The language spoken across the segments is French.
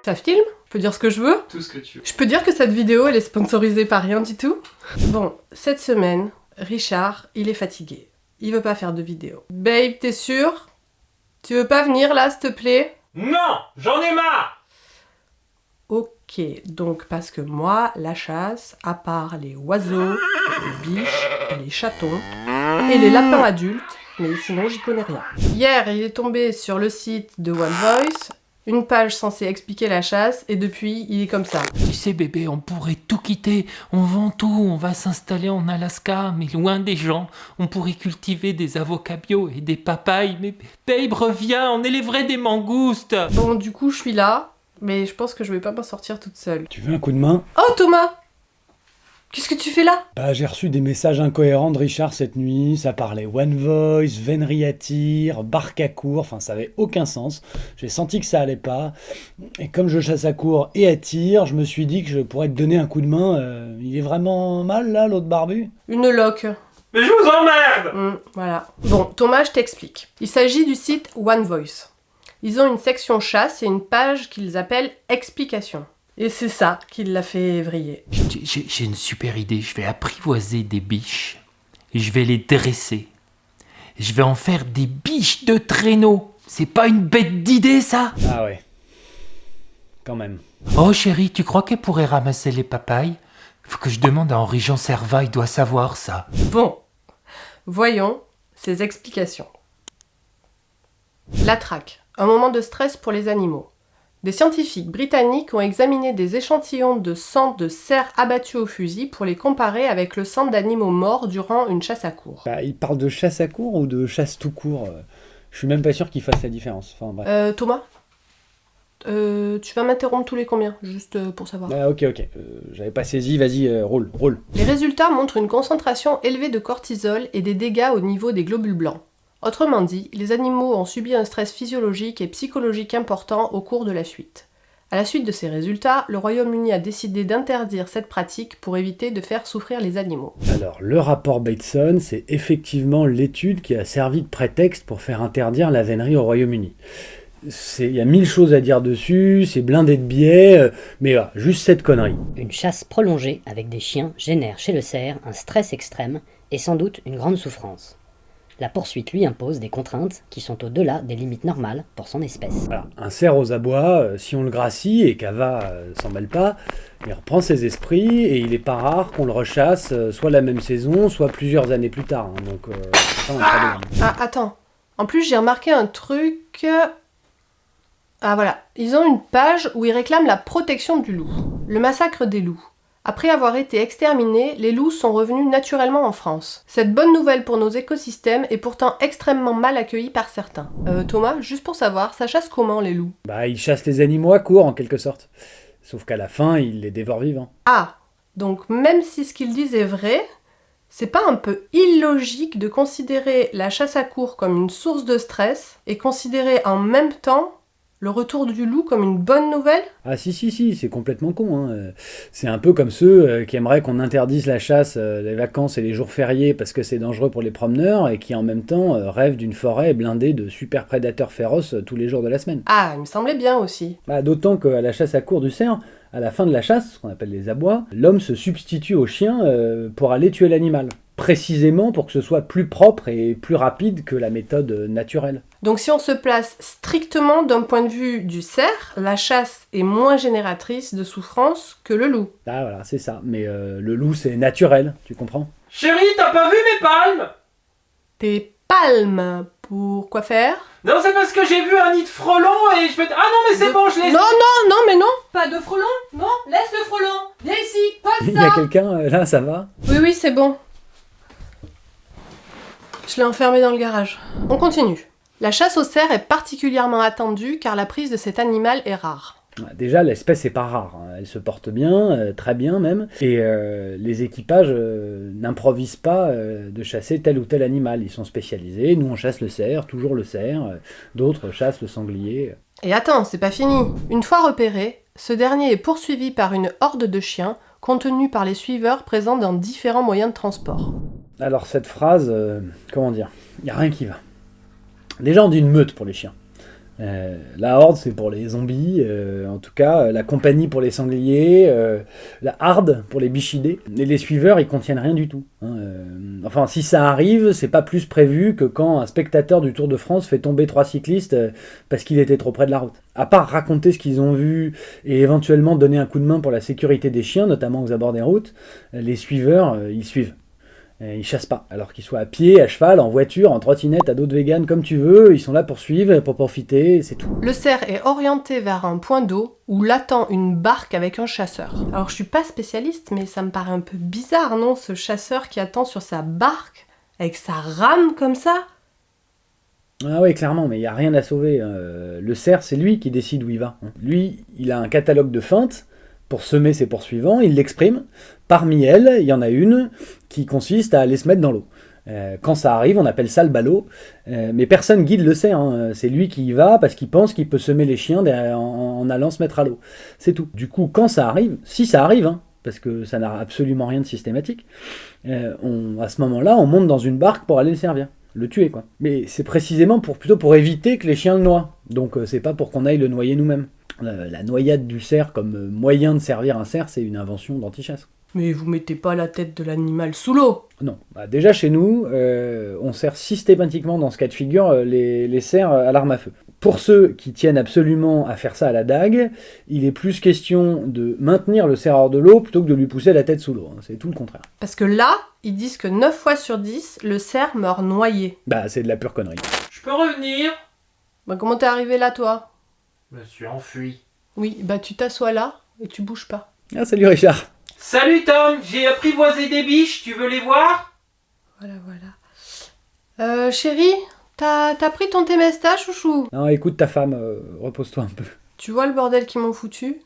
Ça filme? Je peux dire ce que je veux? Tout ce que tu veux. Je peux dire que cette vidéo, elle est sponsorisée par rien du tout? Bon, cette semaine, Richard, il est fatigué. Il veut pas faire de vidéo. Babe, t'es sûre? Tu veux pas venir là, s'il te plaît? Non, j'en ai marre. Ok, donc parce que moi, la chasse, à part les oiseaux, les biches, les chatons et les lapins adultes, mais sinon j'y connais rien. Hier, il est tombé sur le site de One Voice, une page censée expliquer la chasse, et depuis, il est comme ça. Tu sais bébé, on pourrait tout quitter, on vend tout, on va s'installer en Alaska, mais loin des gens. On pourrait cultiver des avocats bio et des papayes, mais babe reviens, on élèverait des mangoustes. Bon, du coup, je suis là, mais je pense que je vais pas m'en sortir toute seule. Tu veux un coup de main? Oh Thomas! Qu'est-ce que tu fais là? Bah, j'ai reçu des messages incohérents de Richard cette nuit, ça parlait One Voice, vénerie à tir, barque à court, enfin ça avait aucun sens. J'ai senti que ça allait pas, et comme je chasse à court et à tir, je me suis dit que je pourrais te donner un coup de main. Il est vraiment mal là, l'autre barbu? Une loque. Mais je vous emmerde. Voilà. Bon, Thomas, je t'explique. Il s'agit du site One Voice. Ils ont une section chasse et une page qu'ils appellent Explications. Et c'est ça qui l'a fait vriller. J'ai une super idée, je vais apprivoiser des biches, et je vais les dresser. Je vais en faire des biches de traîneau. C'est pas une bête d'idée ça? Ah ouais, quand même. Oh chérie, tu crois qu'elle pourrait ramasser les papayes? Faut que je demande à Henri-Jean Servat, il doit savoir ça. Bon, voyons ces explications. La traque, un moment de stress pour les animaux. Des scientifiques britanniques ont examiné des échantillons de sang de cerfs abattus au fusil pour les comparer avec le sang d'animaux morts durant une chasse à court. Bah, il parle de chasse à court ou de chasse tout court? Je suis même pas sûr qu'il fasse la différence. Enfin bref. Thomas, tu vas m'interrompre tous les combien, juste pour savoir. Ah, ok. J'avais pas saisi, vas-y, roule. Les résultats montrent une concentration élevée de cortisol et des dégâts au niveau des globules blancs. Autrement dit, les animaux ont subi un stress physiologique et psychologique important au cours de la fuite. À la suite de ces résultats, le Royaume-Uni a décidé d'interdire cette pratique pour éviter de faire souffrir les animaux. Alors, le rapport Bateson, c'est effectivement l'étude qui a servi de prétexte pour faire interdire la vénerie au Royaume-Uni. Il y a 1000 choses à dire dessus, c'est blindé de biais, mais voilà, juste cette connerie. Une chasse prolongée avec des chiens génère chez le cerf un stress extrême et sans doute une grande souffrance. La poursuite lui impose des contraintes qui sont au-delà des limites normales pour son espèce. Voilà, un cerf aux abois, si on le gracie et qu'Ava s'en mêle pas, il reprend ses esprits et il est pas rare qu'on le rechasse soit la même saison, soit plusieurs années plus tard. Hein, donc, c'est pas un cas de vie. Ah, attends. En plus, j'ai remarqué un truc... Ah voilà, ils ont une page où ils réclament la protection du loup, le massacre des loups. Après avoir été exterminés, les loups sont revenus naturellement en France. Cette bonne nouvelle pour nos écosystèmes est pourtant extrêmement mal accueillie par certains. Thomas, juste pour savoir, ça chasse comment les loups? Bah, il chasse les animaux à court, en quelque sorte. Sauf qu'à la fin, il les dévore vivants. Ah, donc même si ce qu'ils disent est vrai, c'est pas un peu illogique de considérer la chasse à court comme une source de stress et considérer en même temps le retour du loup comme une bonne nouvelle? Ah si, c'est complètement con. Hein. C'est un peu comme ceux qui aimeraient qu'on interdise la chasse les vacances et les jours fériés parce que c'est dangereux pour les promeneurs et qui en même temps rêvent d'une forêt blindée de super prédateurs féroces tous les jours de la semaine. Ah, il me semblait bien aussi. Bah, d'autant qu'à la chasse à court du cerf, à la fin de la chasse, ce qu'on appelle les abois, l'homme se substitue au chien pour aller tuer l'animal. Précisément pour que ce soit plus propre et plus rapide que la méthode naturelle. Donc si on se place strictement d'un point de vue du cerf, la chasse est moins génératrice de souffrance que le loup. Ah voilà, c'est ça. Mais le loup, c'est naturel, tu comprends? Chérie, t'as pas vu mes palmes? Tes palmes, pour quoi faire? Non, c'est parce que j'ai vu un nid de frelons et je fais... Ah non, mais c'est bon, je l'ai... Non, mais non, pas de frelons, non, laisse le frelon, viens ici, pose Il y a ça. quelqu'un, là, ça va? Oui, c'est bon. Je l'ai enfermé dans le garage. On continue. La chasse au cerf est particulièrement attendue car la prise de cet animal est rare. Déjà, l'espèce est pas rare, hein. Elle se porte bien, très bien même, et les équipages n'improvisent pas de chasser tel ou tel animal. Ils sont spécialisés, nous on chasse le cerf, toujours le cerf, d'autres chassent le sanglier. Et attends, c'est pas fini. Une fois repéré, ce dernier est poursuivi par une horde de chiens contenus par les suiveurs présents dans différents moyens de transport. Alors cette phrase, comment dire, il n'y a rien qui va. Déjà on dit une meute pour les chiens. La horde, c'est pour les zombies, en tout cas, la compagnie pour les sangliers, la harde pour les bichidés. Et les suiveurs, ils contiennent rien du tout. Hein. Enfin, si ça arrive, c'est pas plus prévu que quand un spectateur du Tour de France fait tomber 3 cyclistes parce qu'il était trop près de la route. À part raconter ce qu'ils ont vu et éventuellement donner un coup de main pour la sécurité des chiens, notamment aux abords des routes, les suiveurs, ils suivent. Ils chassent pas, alors qu'ils soient à pied, à cheval, en voiture, en trottinette, à dos de vegan, comme tu veux, ils sont là pour suivre, pour profiter, c'est tout. Le cerf est orienté vers un point d'eau où l'attend une barque avec un chasseur. Alors je suis pas spécialiste, mais ça me paraît un peu bizarre, non, ce chasseur qui attend sur sa barque, avec sa rame comme ça? Ah oui, clairement, mais il n'y a rien à sauver. Le cerf, c'est lui qui décide où il va. Lui, il a un catalogue de feintes pour semer ses poursuivants, il l'exprime. Parmi elles, il y en a une qui consiste à aller se mettre dans l'eau. Quand ça arrive, on appelle ça le ballot. Mais personne guide le cerf. Hein. C'est lui qui y va parce qu'il pense qu'il peut semer les chiens en allant se mettre à l'eau. C'est tout. Du coup, quand ça arrive, si ça arrive, hein, parce que ça n'a absolument rien de systématique, à ce moment-là, on monte dans une barque pour aller le servir. Le tuer, quoi. Mais c'est précisément plutôt pour éviter que les chiens le noient. Donc c'est pas pour qu'on aille le noyer nous-mêmes. La noyade du cerf comme moyen de servir un cerf, c'est une invention d'antichasse. Mais vous mettez pas la tête de l'animal sous l'eau. Non. Bah, déjà chez nous, on sert systématiquement dans ce cas de figure les cerfs à l'arme à feu. Pour ceux qui tiennent absolument à faire ça à la dague, il est plus question de maintenir le cerf hors de l'eau plutôt que de lui pousser la tête sous l'eau. C'est tout le contraire. Parce que là, ils disent que 9 fois sur 10, le cerf meurt noyé. Bah c'est de la pure connerie. Je peux revenir? Bah comment t'es arrivé là, toi? Je me suis enfui. Oui, bah tu t'assois là et tu bouges pas. Ah salut Richard. Salut Tom, j'ai apprivoisé des biches, tu veux les voir? Voilà. Chérie, t'as pris ton Temesta, chouchou? Non écoute ta femme, repose-toi un peu. Tu vois le bordel qu'ils m'ont foutu?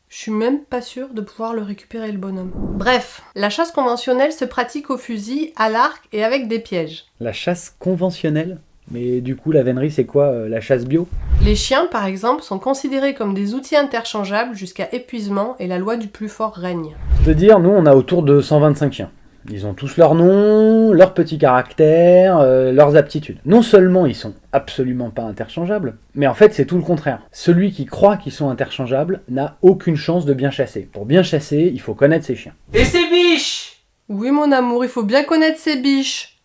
Je suis même pas sûre de pouvoir le récupérer, le bonhomme. Bref, la chasse conventionnelle se pratique au fusil, à l'arc et avec des pièges. La chasse conventionnelle? Mais du coup la vénerie c'est quoi, la chasse bio? Les chiens, par exemple, sont considérés comme des outils interchangeables jusqu'à épuisement et la loi du plus fort règne. Je veux dire, nous on a autour de 125 chiens. Ils ont tous leur nom, leur petit caractère, leurs aptitudes. Non seulement ils sont absolument pas interchangeables, mais en fait c'est tout le contraire. Celui qui croit qu'ils sont interchangeables n'a aucune chance de bien chasser. Pour bien chasser, il faut connaître ses chiens. Et ces biches? Oui, mon amour, il faut bien connaître ses biches.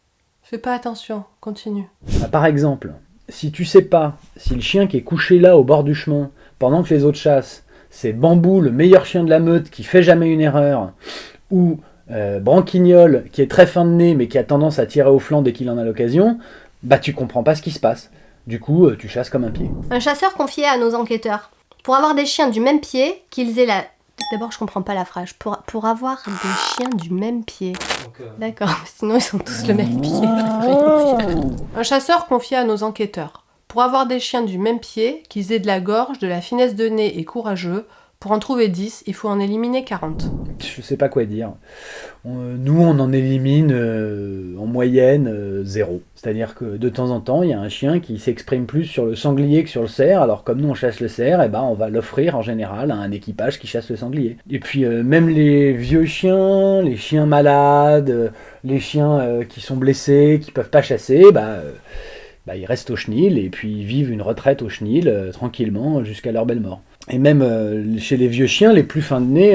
Fais pas attention, continue. Bah, par exemple, si tu sais pas si le chien qui est couché là au bord du chemin, pendant que les autres chassent, c'est Bambou, le meilleur chien de la meute qui fait jamais une erreur, ou Branquignol, qui est très fin de nez mais qui a tendance à tirer au flanc dès qu'il en a l'occasion, bah tu comprends pas ce qui se passe. Du coup, tu chasses comme un pied. Un chasseur confiait à nos enquêteurs, pour avoir des chiens du même pied, qu'ils aient la... D'abord, je comprends pas la phrase. Pour avoir des chiens du même pied. D'accord, sinon ils sont tous le même pied. ça veut rien dire. Un chasseur confiait à nos enquêteurs. Pour avoir des chiens du même pied, qu'ils aient de la gorge, de la finesse de nez et courageux, pour en trouver 10, il faut en éliminer 40. Je sais pas quoi dire. Nous, on en élimine en moyenne 0. C'est-à-dire que de temps en temps, il y a un chien qui s'exprime plus sur le sanglier que sur le cerf. Alors comme nous, on chasse le cerf, et ben, on va l'offrir en général à un équipage qui chasse le sanglier. Et puis même les vieux chiens, les chiens malades, les chiens qui sont blessés, qui peuvent pas chasser, ils restent au chenil et puis ils vivent une retraite au chenil tranquillement jusqu'à leur belle mort. Et même chez les vieux chiens, les plus fins de nez,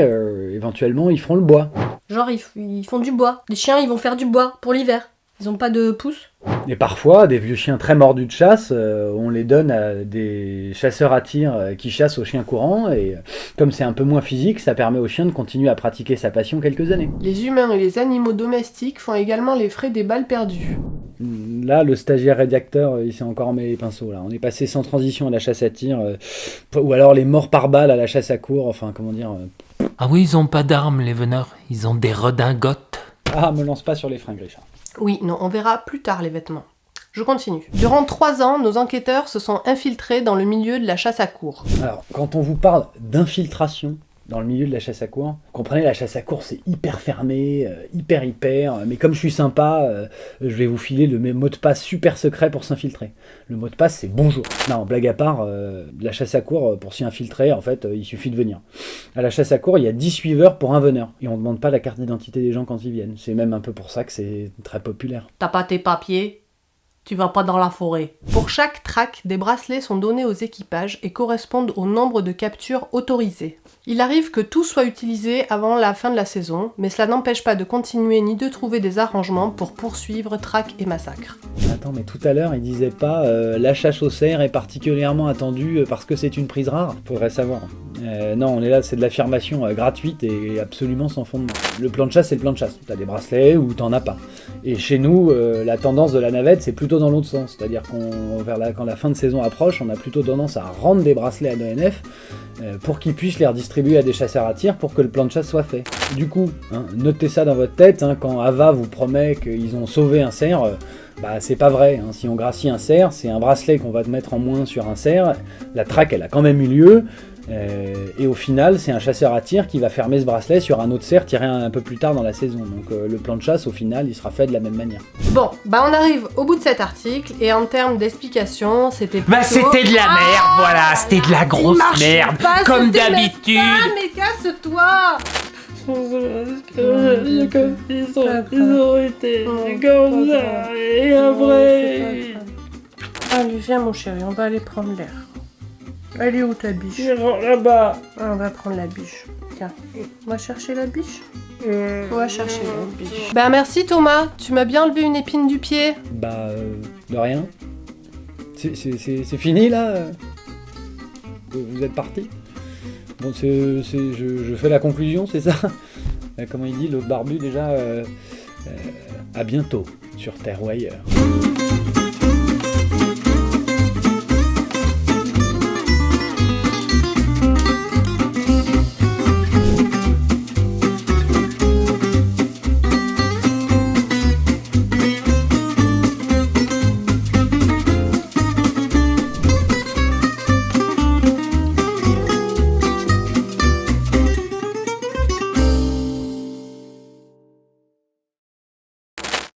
éventuellement, ils feront le bois. Genre, ils font du bois. Les chiens, ils vont faire du bois pour l'hiver. Ils ont pas de pouce. Et parfois, des vieux chiens très mordus de chasse, on les donne à des chasseurs à tir qui chassent aux chiens courants. Et comme c'est un peu moins physique, ça permet au chien de continuer à pratiquer sa passion quelques années. Les humains et les animaux domestiques font également les frais des balles perdues. Là, le stagiaire rédacteur, il s'est encore emmêlé les pinceaux. Là. On est passé sans transition à la chasse à tir, ou alors les morts par balle à la chasse à courre, enfin, comment dire... Ah oui, ils ont pas d'armes, les veneurs. Ils ont des redingotes. Ah, me lance pas sur les fringues, Richard. Oui, non, on verra plus tard les vêtements. Je continue. Durant 3 ans, nos enquêteurs se sont infiltrés dans le milieu de la chasse à courre. Alors, quand on vous parle d'infiltration dans le milieu de la chasse à courre, vous comprenez, la chasse à courre, c'est hyper fermé, hyper, mais comme je suis sympa, je vais vous filer le mot de passe super secret pour s'infiltrer. Le mot de passe, c'est bonjour. Non, blague à part, la chasse à courre, pour s'y infiltrer, en fait, il suffit de venir. À la chasse à courre, il y a 10 suiveurs pour un veneur, et on ne demande pas la carte d'identité des gens quand ils viennent. C'est même un peu pour ça que c'est très populaire. T'as pas tes papiers? tu vas pas dans la forêt. Pour chaque track, des bracelets sont donnés aux équipages et correspondent au nombre de captures autorisées. Il arrive que tout soit utilisé avant la fin de la saison, mais cela n'empêche pas de continuer ni de trouver des arrangements pour poursuivre track et massacre. Attends, mais tout à l'heure, il disait pas la chasse au cerf est particulièrement attendue parce que c'est une prise rare. Faudrait savoir. Non, on est là, c'est de l'affirmation gratuite et absolument sans fondement. Le plan de chasse, c'est le plan de chasse. T'as des bracelets ou t'en as pas. Et chez nous, la tendance de la navette, c'est plutôt dans l'autre sens. C'est-à-dire quand la fin de saison approche, on a plutôt tendance à rendre des bracelets à l'ONF pour qu'ils puissent les redistribuer à des chasseurs à tir pour que le plan de chasse soit fait. Du coup, notez ça dans votre tête, quand Ava vous promet qu'ils ont sauvé un cerf, c'est pas vrai. Si on gracie un cerf, c'est un bracelet qu'on va te mettre en moins sur un cerf, la traque elle a quand même eu lieu, et au final c'est un chasseur à tir qui va fermer ce bracelet sur un autre cerf tiré un peu plus tard dans la saison. Donc le plan de chasse au final il sera fait de la même manière. Bon, on arrive au bout de cet article, et en termes d'explication, c'était plutôt... C'était de la merde, voilà, c'était de la grosse merde, comme d'habitude. Ah, mais casse-toi! Ils ont été comme ça, et après... Allez, viens mon chéri, on va aller prendre l'air. Elle est où ta biche? Là-bas. On va prendre la biche. Tiens, on va chercher la biche. On va chercher la biche. Merci Thomas, tu m'as bien enlevé une épine du pied. De rien. C'est fini là. Vous êtes parti. Bon, je fais la conclusion, c'est ça? Comment il dit l'autre barbu déjà? À bientôt sur Terre ou ailleurs.